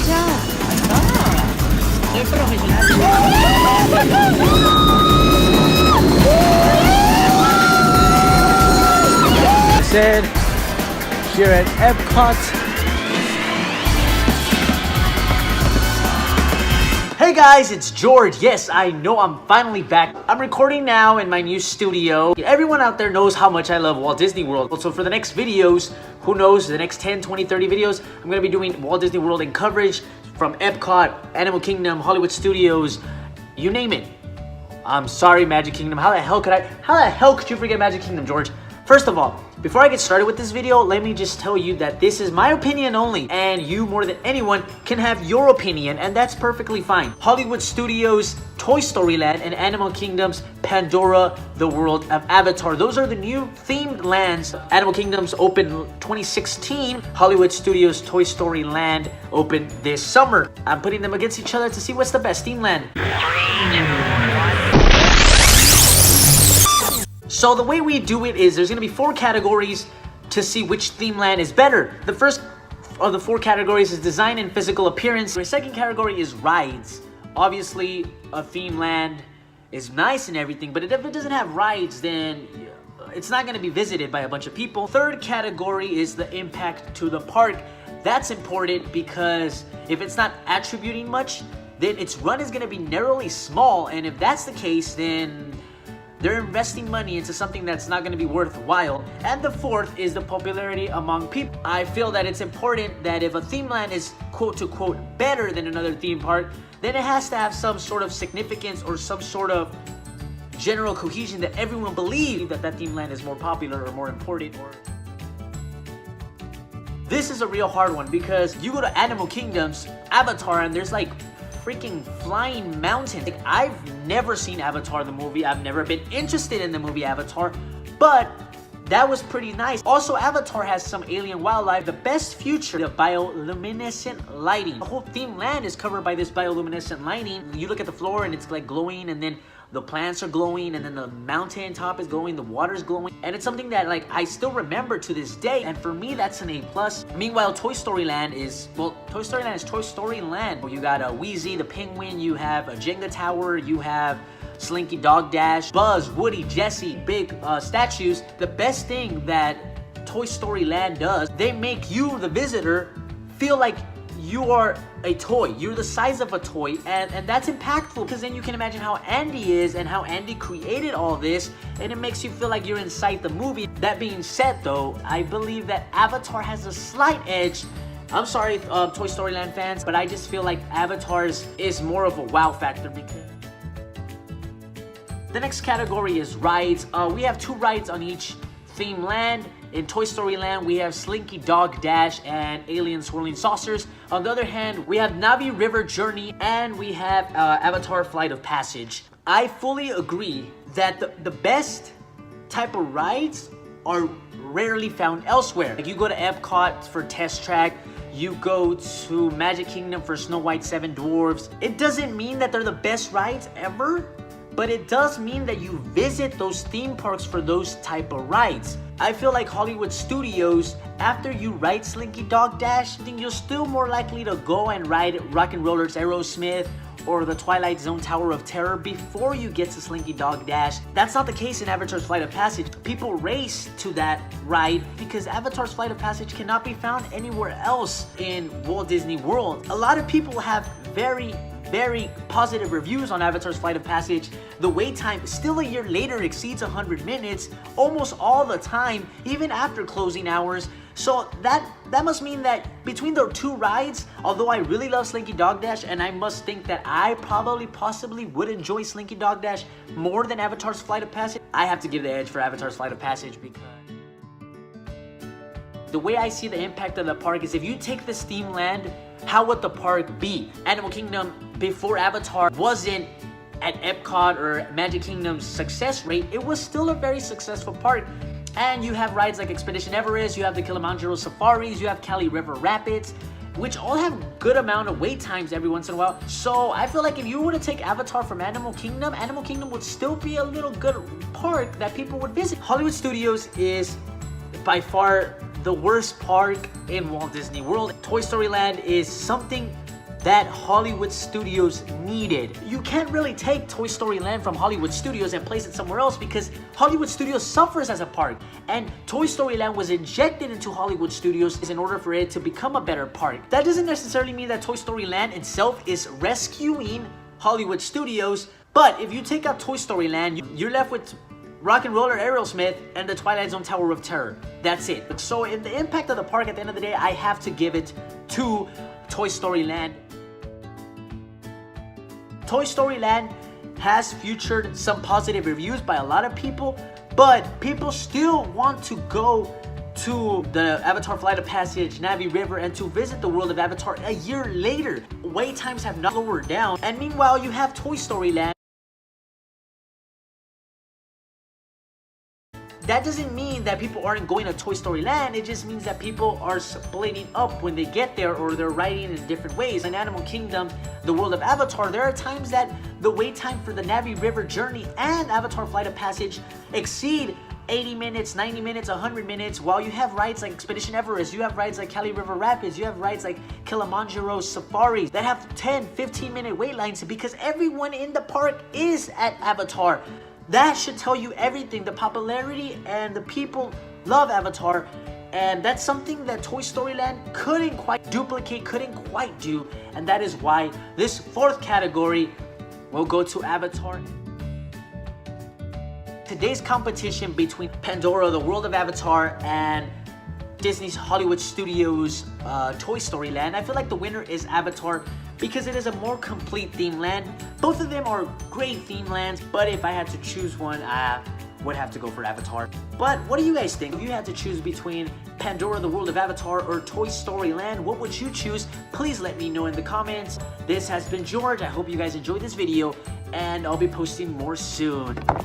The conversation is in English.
aja. Soy profesional. Said here at Epcot. Hey guys, it's George. Yes, I know I'm finally back. I'm recording now in my new studio. Everyone out there knows how much I love Walt Disney World. So for the next videos, who knows, the next 10, 20, 30 videos, I'm going to be doing Walt Disney World in coverage from Epcot, Animal Kingdom, Hollywood Studios, you name it. I'm sorry, Magic Kingdom. How the hell could you forget Magic Kingdom, George? First of all, before I get started with this video, let me just tell you that this is my opinion only, and you more than anyone can have your opinion, and that's perfectly fine. Hollywood Studios, Toy Story Land, and Animal Kingdom's Pandora, the World of Avatar. Those are the new themed lands. Animal Kingdom's opened 2016. Hollywood Studios Toy Story Land opened this summer. I'm putting them against each other to see what's the best theme land. So the way we do it is there's going to be 4 categories to see which theme land is better. The first of the 4 categories is design and physical appearance. The second category is rides. Obviously, a theme land is nice and everything, but if it doesn't have rides, then it's not going to be visited by a bunch of people. Third category is the impact to the park. That's important because if it's not attributing much, then its run is going to be narrowly small, and if that's the case, then they're investing money into something that's not going to be worthwhile. And the fourth is the popularity among people. I feel that it's important that if a theme land is quote-to-quote better than another theme park, then it has to have some sort of significance or some sort of general cohesion that everyone believes that that theme land is more popular or more important. This is a real hard one because you go to Animal Kingdom's Avatar and there's like freaking flying mountains. Like, I've never seen Avatar the movie. I've never been interested in the movie Avatar, but that was pretty nice. Also, Avatar has some alien wildlife. The best feature, the bioluminescent lighting. The whole theme land is covered by this bioluminescent lighting. You look at the floor and it's like glowing, and then the plants are glowing, and then the mountain top is glowing, the water's glowing, and it's something that like I still remember to this day, and for me that's an A+. Meanwhile, Toy Story Land is, well, Toy Story Land is Toy Story Land. You got a Wheezy, the penguin, you have a Jenga tower, you have Slinky Dog Dash, Buzz, Woody, Jessie, big statues. The best thing that Toy Story Land does, they make you, the visitor, feel like you are a toy. You're the size of a toy, and that's impactful because then you can imagine how Andy is and how Andy created all this, and it makes you feel like you're inside the movie. That being said though, I believe that Avatar has a slight edge. I'm sorry, Toy Story Land fans, but I just feel like Avatar's is more of a wow factor because... The next category is rides. We have 2 rides on each theme land. In Toy Story Land, we have Slinky Dog Dash and Alien Swirling Saucers. On the other hand, we have Navi River Journey and we have Avatar Flight of Passage. I fully agree that the best type of rides are rarely found elsewhere. Like you go to Epcot for Test Track, you go to Magic Kingdom for Snow White 7 Dwarfs. It doesn't mean that they're the best rides ever, but it does mean that you visit those theme parks for those type of rides. I feel like Hollywood Studios, after you ride Slinky Dog Dash, I think you're still more likely to go and ride Rock and Rollers Aerosmith or the Twilight Zone Tower of Terror before you get to Slinky Dog Dash. That's not the case in Avatar's Flight of Passage. People race to that ride because Avatar's Flight of Passage cannot be found anywhere else in Walt Disney World. A lot of people have very positive reviews on Avatar's Flight of Passage. The wait time still a year later exceeds 100 minutes almost all the time, even after closing hours. So that must mean that between the 2 rides, although I really love Slinky Dog Dash, and I must think that I possibly would enjoy Slinky Dog Dash more than Avatar's Flight of Passage, I have to give the edge for Avatar's Flight of Passage because the way I see the impact of the park is if you take this theme land, how would the park be? Animal Kingdom before Avatar wasn't at Epcot or Magic Kingdom's success rate. It was still a very successful park. And you have rides like Expedition Everest, you have the Kilimanjaro Safaris, you have Cali River Rapids, which all have good amount of wait times every once in a while. So I feel like if you were to take Avatar from Animal Kingdom would still be a little good park that people would visit. Hollywood Studios is by far the worst park in Walt Disney World. Toy Story Land is something that Hollywood Studios needed. You can't really take Toy Story Land from Hollywood Studios and place it somewhere else because Hollywood Studios suffers as a park, and Toy Story Land was injected into Hollywood Studios in order for it to become a better park. That doesn't necessarily mean that Toy Story Land itself is rescuing Hollywood Studios, but if you take out Toy Story Land, you're left with Rock and Roller Aerosmith and the Twilight Zone Tower of Terror. That's it. So in the impact of the park at the end of the day, I have to give it to Toy Story Land. Toy Story Land has featured some positive reviews by a lot of people, but people still want to go to the Avatar Flight of Passage, Navi River, and to visit the world of Avatar a year later. Wait times have not lowered down, and meanwhile you have Toy Story Land. That doesn't mean that people aren't going to Toy Story Land, it just means that people are splitting up when they get there, or they're riding in different ways. In Animal Kingdom, the world of Avatar, there are times that the wait time for the Navi River journey and Avatar Flight of Passage exceed 80 minutes, 90 minutes, 100 minutes, while you have rides like Expedition Everest, you have rides like Cali River Rapids, you have rides like Kilimanjaro Safari that have 10, 15 minute wait lines because everyone in the park is at Avatar. That should tell you everything. The popularity and the people love Avatar, and that's something that Toy Story Land couldn't quite duplicate, couldn't quite do, and that is why this fourth category will go to Avatar. Today's competition between Pandora, the world of Avatar, and Disney's Hollywood Studios Toy Story Land, I feel like the winner is Avatar because it is a more complete theme land. Both of them are great theme lands, but if I had to choose one, I would have to go for Avatar. But what do you guys think? If you had to choose between Pandora, the world of Avatar, or Toy Story Land, what would you choose? Please let me know in the comments. This has been George. I hope you guys enjoyed this video, and I'll be posting more soon.